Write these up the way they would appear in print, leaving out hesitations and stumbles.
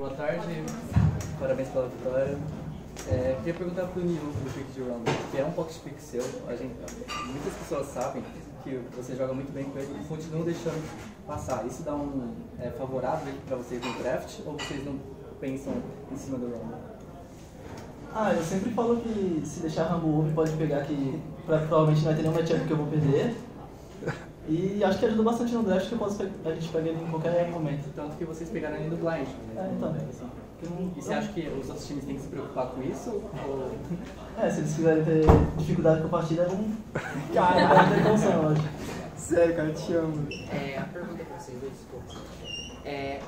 Boa tarde, parabéns pela vitória. Queria perguntar para o Niu do Pick de Rumble, que é um pocket pick seu. Muitas pessoas sabem que você joga muito bem com ele e continuam deixando passar. Isso dá favorável para vocês no draft ou vocês não pensam em cima do Rumble? Eu sempre falo que se deixar Rumble pode pegar que provavelmente não vai ter nenhum matchup que eu vou perder. E acho que ajudou bastante no draft, que a gente pega ele em qualquer momento. Tanto que vocês pegaram ele no blind. Então. E você acha que os outros times têm que se preocupar com isso? Ou... se eles quiserem ter dificuldade com a partida, não vai ter condição, eu acho. Sério, cara, te amo. A pergunta pra vocês dois, desculpa.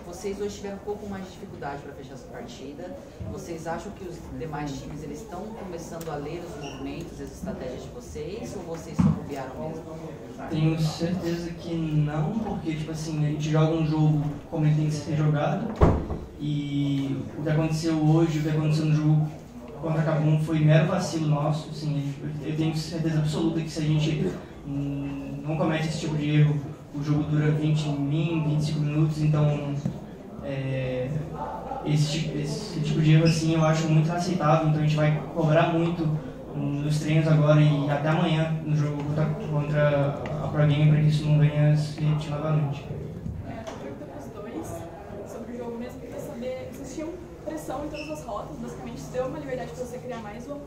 Vocês hoje tiveram um pouco mais de dificuldade para fechar essa partida. Vocês acham que os demais times eles estão começando a ler os movimentos, as estratégias de vocês, ou vocês só bobearam mesmo? Tenho certeza que não, porque tipo assim, a gente joga um jogo como ele tem que ser jogado, e o que aconteceu hoje, o que aconteceu no jogo contra a Kabum foi mero vacilo nosso. Assim, eu tenho certeza absoluta que se a gente não comete esse tipo de erro, o jogo dura 25 minutos, então esse tipo de erro assim eu acho muito inaceitável, então a gente vai cobrar muito nos treinos agora e até amanhã no jogo contra a Pro Game para que isso não venha a se repetir novamente. Pergunta para os dois sobre o jogo mesmo, para saber, vocês tinham pressão em todas as rotas, basicamente isso deu uma liberdade para você criar mais um,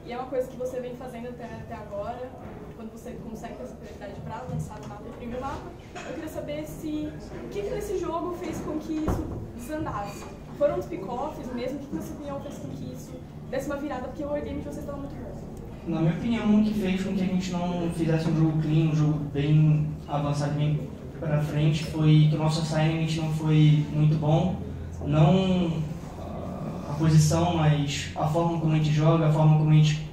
e é uma coisa que você vem fazendo até agora, quando você consegue ter essa prioridade para lançar o mapa e imprimir o mapa. Eu queria saber o que nesse jogo fez com que isso desandasse. Foram os pick-offs mesmo? O que na sua opinião fez com que isso desse uma virada? Porque o early game de vocês estava muito bom. Na minha opinião, o que fez com que a gente não fizesse um jogo clean, um jogo bem avançado, bem para frente, foi que o nosso assignment não foi muito bom. Não a posição, mas a forma como a gente joga, a forma como a gente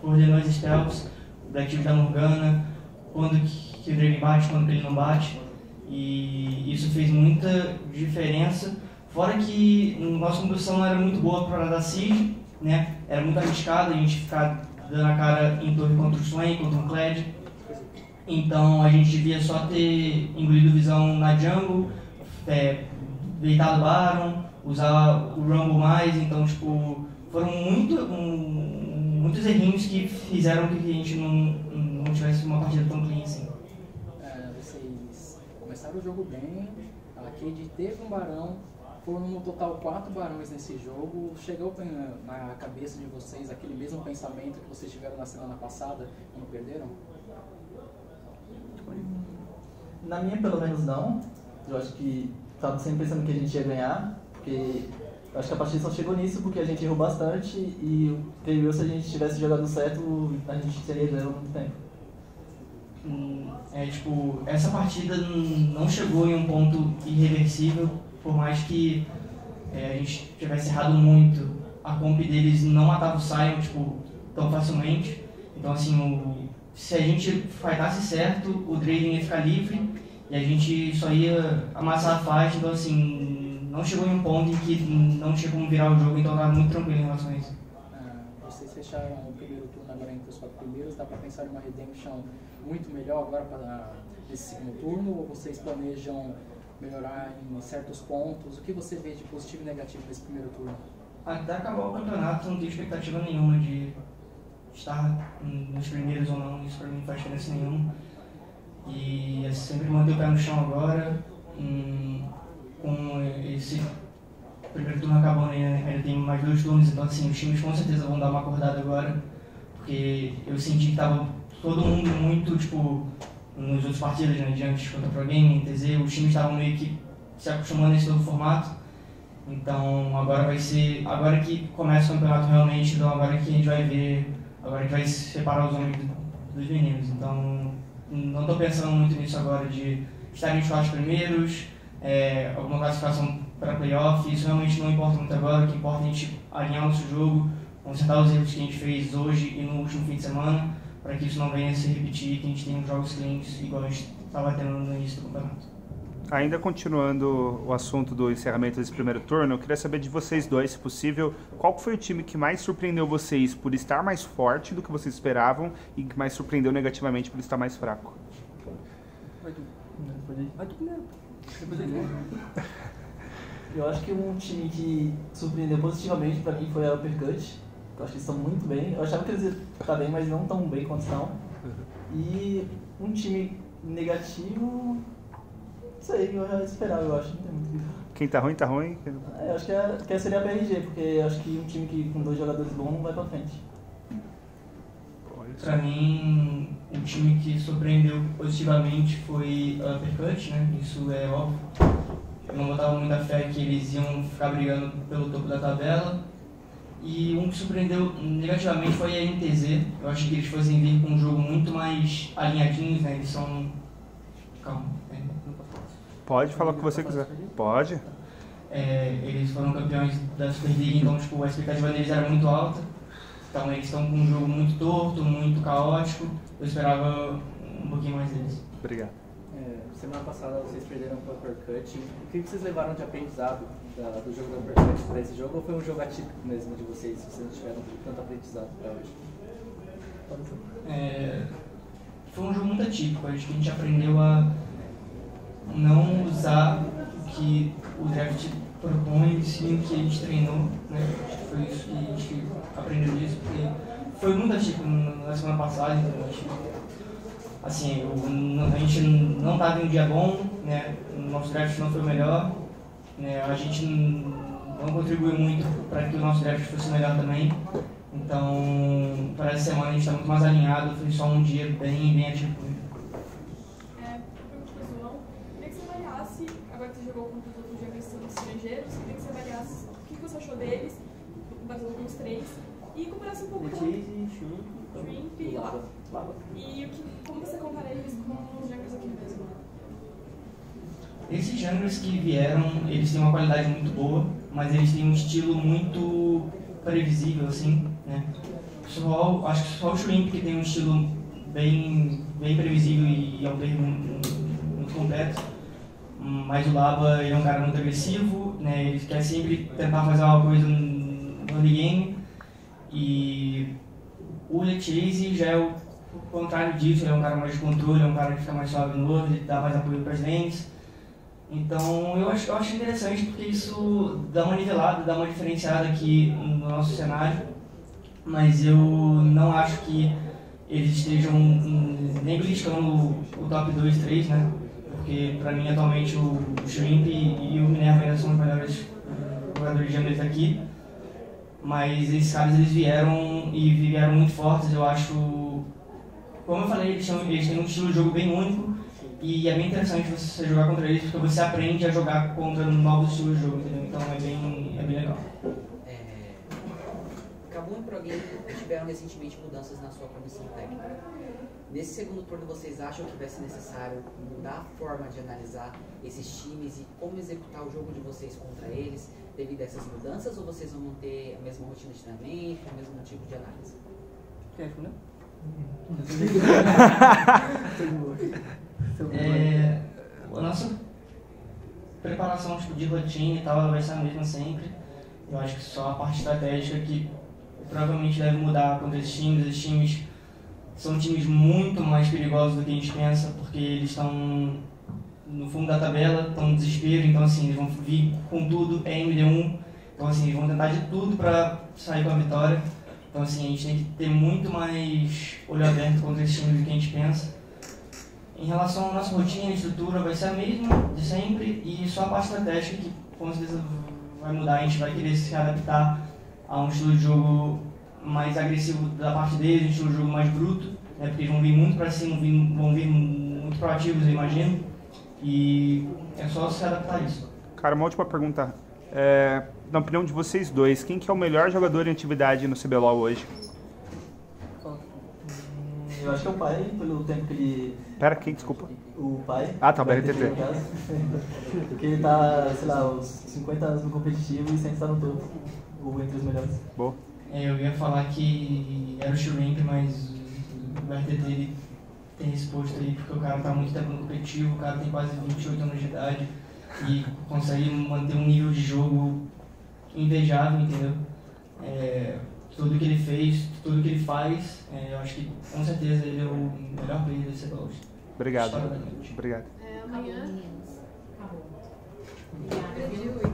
coordenou as spells, o Black Shield da Morgana, quando que o Draven bate, quando que ele não bate. E isso fez muita diferença. Fora que nossa composição não era muito boa para dar siege, né? Era muito arriscado a gente ficar dando a cara em torre contra o Swain, contra um Kled. Então a gente devia só ter engolido visão na jungle, deitado Baron, usar o Rumble mais. Então tipo, foram muitos errinhos que fizeram com que a gente não tivesse uma partida tão clean assim. Vocês começaram o jogo bem, a Cade teve um barão, foram no total 4 barões nesse jogo. Chegou na cabeça de vocês aquele mesmo pensamento que vocês tiveram na semana passada quando perderam? Na minha, pelo menos, não. Eu acho que estava sempre pensando que a gente ia ganhar, porque eu acho que a partida só chegou nisso porque a gente errou bastante e creio eu, se a gente tivesse jogado certo, a gente teria ganho há muito tempo. Essa partida não chegou em um ponto irreversível, por mais que a gente tivesse errado muito. A comp deles não matava o Sion tão facilmente. Então assim, se a gente fightasse certo, o Draven ia ficar livre e a gente só ia amassar a fight. Então assim, não chegou em um ponto em que não tinha como virar o jogo, então estava muito tranquilo em relação a isso. Vocês fecharam o primeiro turno agora entre os 4 primeiros, dá para pensar em uma redemption muito melhor agora para esse segundo turno, ou vocês planejam melhorar em certos pontos? O que você vê de positivo e negativo nesse primeiro turno? Até acabar o campeonato não tenho expectativa nenhuma de estar nos primeiros ou não, isso para mim não faz diferença nenhuma. E é sempre manter o pé no chão agora, com esse primeiro turno acabando ainda tem mais 2 turnos, então assim, os times com certeza vão dar uma acordada agora, porque eu senti que estava todo mundo muito, nos outros partidas, né, diante contra a Pro Game, TZ, os times estavam meio que se acostumando a esse novo formato. Então agora vai ser, agora que começa o campeonato realmente, então agora que a gente vai ver, agora que vai separar os homens dos meninos. Então não estou pensando muito nisso agora de estar nos 4 primeiros, alguma classificação para playoff, isso realmente não importa muito agora. O que importa é a gente alinhar o nosso jogo, consertar os erros que a gente fez hoje e no último fim de semana, para que isso não venha a se repetir, que a gente tenha jogos cleans igual a gente estava tendo no início do campeonato. Ainda continuando o assunto do encerramento desse primeiro turno, eu queria saber de vocês dois, se possível, qual foi o time que mais surpreendeu vocês por estar mais forte do que vocês esperavam e que mais surpreendeu negativamente por estar mais fraco? Vai tu primeiro. Eu acho que um time que surpreendeu positivamente pra mim foi a Uppercut. Eu acho que eles estão muito bem. Eu achava que eles iam estar bem, mas não tão bem quanto estão. E um time negativo, não sei, eu já esperava, eu acho. Não tem muito o que falar. Quem tá ruim, tá ruim. Eu acho que seria a PRG, porque eu acho que um time que com 2 jogadores bons não vai pra frente. Pra mim, um time que surpreendeu positivamente foi a Uppercut, né? Isso é óbvio. Eu não botava muita fé que eles iam ficar brigando pelo topo da tabela. E um que surpreendeu negativamente foi a NTZ. Eu achei que eles fossem vir com um jogo muito mais alinhadinhos, né? Eles são... Calma. Pode falar o que você quiser. Pode. Eles foram campeões da Super League, então tipo, a expectativa deles era muito alta. Então eles estão com um jogo muito torto, muito caótico. Eu esperava um pouquinho mais deles. Obrigado. Semana passada vocês perderam para o Uppercut. O que vocês levaram de aprendizado do jogo do Uppercut para esse jogo? Ou foi um jogo atípico mesmo de vocês, se vocês não tiveram tanto aprendizado para hoje? Foi um jogo muito atípico. Acho que a gente aprendeu a não usar o que o draft propõe, sim o que a gente treinou, né? Acho que foi isso que a gente aprendeu disso, porque foi muito atípico na semana passada, então acho que assim, a gente não estava em um dia bom, né? O nosso draft não foi o melhor, né? A gente não contribuiu muito para que o nosso draft fosse melhor também. Então, para essa semana a gente está muito mais alinhado, foi só um dia bem atípico. Queria que você avaliasse, agora que você jogou contra os outros jogadores estrangeiros, queria que você avaliasse o que você achou deles, baseado nos 3, e comparasse um pouco com Shrimp e Lava. E como você compara eles com os jungles aqui mesmo? Esses jungles que vieram, eles têm uma qualidade muito boa, mas eles têm um estilo muito previsível, assim, né? Acho que só o Shrimp que tem um estilo bem previsível e é um termo muito completo. Mas o Lava, ele é um cara muito agressivo, né? Ele quer sempre tentar fazer uma coisa no early game. E o Chase já é o contrário disso, ele é um cara mais de controle, é um cara que fica mais suave no early, dá mais apoio para as lanes. Então eu acho interessante porque isso dá uma nivelada, dá uma diferenciada aqui no nosso cenário. Mas eu não acho que eles estejam nem beliscando o top 2, 3, né? Porque pra mim atualmente o Shrimp e o Minerva ainda são os melhores jogadores de jungles aqui. Mas esses caras eles vieram muito fortes, eu acho. Como eu falei, eles têm um estilo de jogo bem único e é bem interessante você jogar contra eles porque você aprende a jogar contra novos estilos de jogo, entendeu? Então é bem legal. Kabum e Pro Game tiveram recentemente mudanças na sua comissão técnica. Nesse segundo turno, vocês acham que vai ser necessário mudar a forma de analisar esses times e como executar o jogo de vocês contra eles devido a essas mudanças, ou vocês vão manter a mesma rotina de treinamento, o mesmo tipo de análise? Quer responder? A nossa preparação de rotina e tal, ela vai ser a mesma sempre. Eu acho que só a parte estratégica que provavelmente deve mudar contra esses times. Esses times são times muito mais perigosos do que a gente pensa, porque eles estão no fundo da tabela, estão no desespero, então assim, eles vão vir com tudo, é MD1, então assim, eles vão tentar de tudo para sair com a vitória. Então assim, a gente tem que ter muito mais olho aberto contra esses times do que a gente pensa. Em relação à nossa rotina e estrutura, vai ser a mesma de sempre, e só a parte estratégica que com certeza vai mudar, a gente vai querer se adaptar a um estilo de jogo mais agressivo da parte deles, um estilo de jogo mais bruto, né, porque eles vão vir muito para cima, vão vir muito proativos, eu imagino, e é só se adaptar a isso. Cara, uma última pergunta. Na opinião de vocês dois, quem que é o melhor jogador em atividade no CBLOL hoje? Eu acho que é o pai, pelo tempo que ele... Pera, quem? Desculpa. O pai. Ah, tá, o BRTT. Porque ele tá, sei lá, uns 50 anos no competitivo e sempre está no topo, ou entre os melhores. Boa. Eu ia falar que era o Shrimp, mas o BRTT ele tem esse posto aí porque o cara tá muito tempo no competitivo, o cara tem quase 28 anos de idade e consegue manter um nível de jogo invejável, entendeu? Tudo que ele fez, tudo que ele faz, eu acho que com certeza ele é o melhor player desse CBLOL. Obrigado. Obrigado. Amanhã. Acabou. Obrigada, viu?